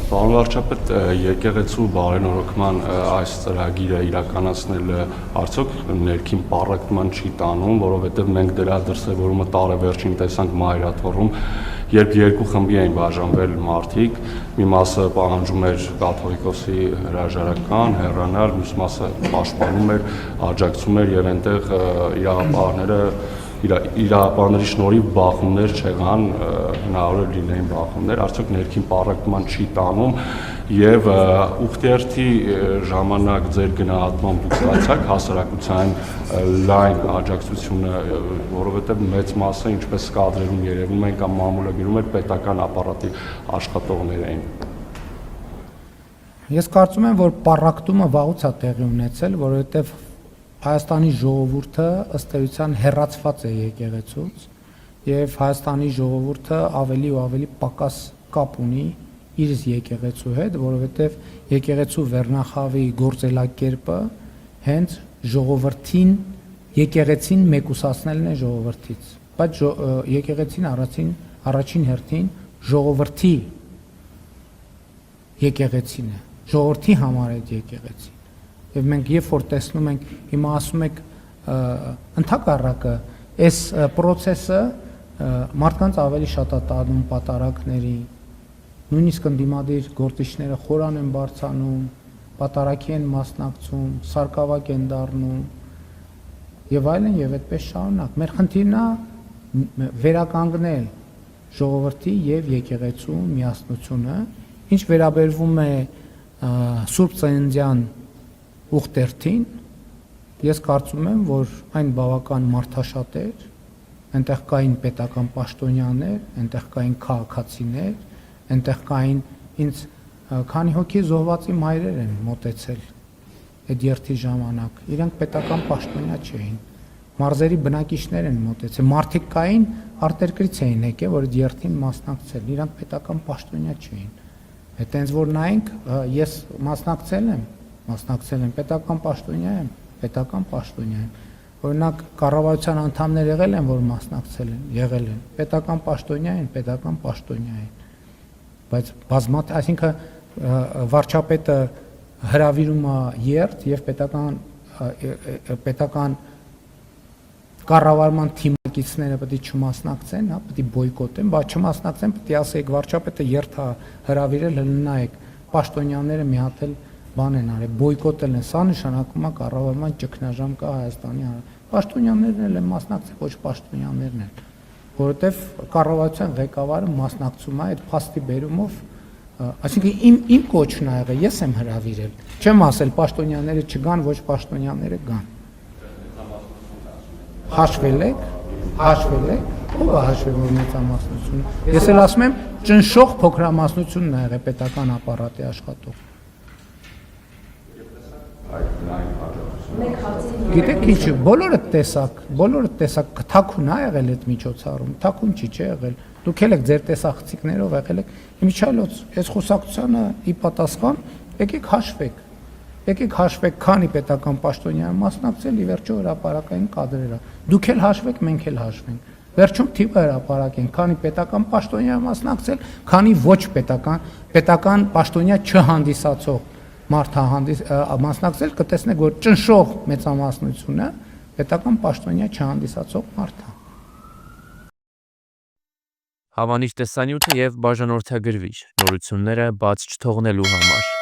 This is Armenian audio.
Պարոն վարչապետ, եկեղեցու բարենորոգման այս ծրագիրը իրականացնել արդյոք ներքին պառակտման չի տանում, որովհետև մենք դրա դրսևորումը տարեվերջին տեսանք Մայրաթոռում, երբ երկու խմբի էին բաժանվել մարդիկ, մի մասը պահանջում էր կաթողիկոսի հրաժարական, հեռանալ, մյուս մասը պաշտպանում էր, աջակցում էր եւ այնտեղ իրավապահների շնորհիվ բախումներ չեղան, հնարավոր է լինեին բախումներ, արդյոք ներքին պառակտման չի տանում եւ ուխտերթի ժամանակ ձեր գնահատմամբ դուք ստացաք հասարակության լայն աջակցությունը, որովհետեւ մեծ մասը, ինչպես կադրերում երևում են կամ մամուլագիրում էր, պետական ապարատի աշխատողներ էին։ Ես կարծում եմ, որ պառակտումը վաղուց է տեղի ունեցել, որովհետեւ Հայաստանի ժողովուրդը ըստ էության հեռացված է եկեղեցուց եւ Հայաստանի ժողովուրդը ավելի ու ավելի պակաս կապ ունի իր եկեղեցու հետ, որովհետեւ եկեղեցու վերնախավի գործելակերպը հենց ժողովրդին եկեղեցին մեկուսացնելն է ժողովրդից, բայց եկեղեցին առաջին հերթին ժողովրդի եկեղեցին է, ժողովրդի համար է եկեղեցին։ Եվ մենք երբ որ տեսնում ենք, հիմա ասում եք ընդհակառակը, այս process-ը մարդկանց ավելի շատ է տանում պատարակների, նույնիսկ ընդդիմադիր գործիչները խորան են բարձանում, պատարակի են մասնակցում, սարկավակ են դառնում եւ այլն եւ այդպես շարունակ։ Մեր խնդիրն է վերականգնել ժողովրդի եւ եկեղեցու միասնությունը, ինչ վերաբերվում է Սուրբ Ծննդյան ուխտերթին, ես կարծում եմ, որ այն բավական մարդաշատ էր, այնտեղ կային պետական պաշտոնյաներ, այնտեղ կային քաղաքացիներ, այնտեղ կային ինձ քանի հոգի զոհվածի մայրեր են մոտեցել այդ երթի ժամանակ, իրանք պետական պաշտոնյա չէին, մարզերի բնակիչներ են մոտեցել, մարդիկ կային արտերկրից էին եկել, որ այդ երթին մասնակցել, իրանք պետական պաշտոնյա չէին, հետ այնց որ նայենք, ես մասնակցել եմ, պետական պաշտոնյա եմ, օրինակ կառավարության անդամներ եղել են, որ մասնակցել են, եղել են, պետական պաշտոնյա են, բայց բազմաթիվ, այսինքն վարչապետը հրավիրում է երթ եւ պետական կառավարման թիմակիցները պետք է չմասնակցեն, հա, պետք է բոյկոտեն, բայց չմասնակցեն, պետք է ասեք վարչապետը երթ է հրավիրել, նայեք, պաշտոնյաները մի հատ էլ բան են արել, բոյկոտել են, սա նշանակում է կառավարման ճգնաժամ կա Հայաստանի պաշտոնյաներն էլ են մասնակցել, ոչ պաշտոնյաներն են, որովհետև կառավարության ղեկավարը մասնակցում է այդ փաստի բերումով, այսինքն իմ կոչն ա եղել, ես եմ հրավիրել, չեմ ասել պաշտոնյաները չգան, ոչ պաշտոնյաները գան։ Հաշվել եք, ով է հաշվել, որ մեծամասնությունը։ Ես էլ ասում եմ, ճնշող փոքրամասնությունն ա եղել պետական ապարատի աշխատող։ Գիտեք ինչ, բոլորը տեսակ թաքուն ա եղել այդ միջոցառում, թաքուն չի եղել, դուք էլ եք ձեր տեսախցիկներով եղել եք, իմիջիալոց, այս խոսակցությանը ի պատասխան, եկեք հաշվեք, քանի պետական պաշտոնյա մասնակցել, ի վերջո հրապարակային կադրերը, դուք էլ հաշվեք, մենք էլ հաշվենք, վերջում թիվը հրապարակենք, քանի պետական պաշտոնյա մասնակցել, քանի ոչ պետական պաշտոնյա չհանդիսացող մարդ մասնակցել, կտեսնեք, որ ճնշող մեծամասնությունը պետական պաշտոնյա չհանդիսացող մարդ է։ Հավանիչ տեսանյութը եւ բաժանորդագրվիչ նորությունները բաց չթողնելու համար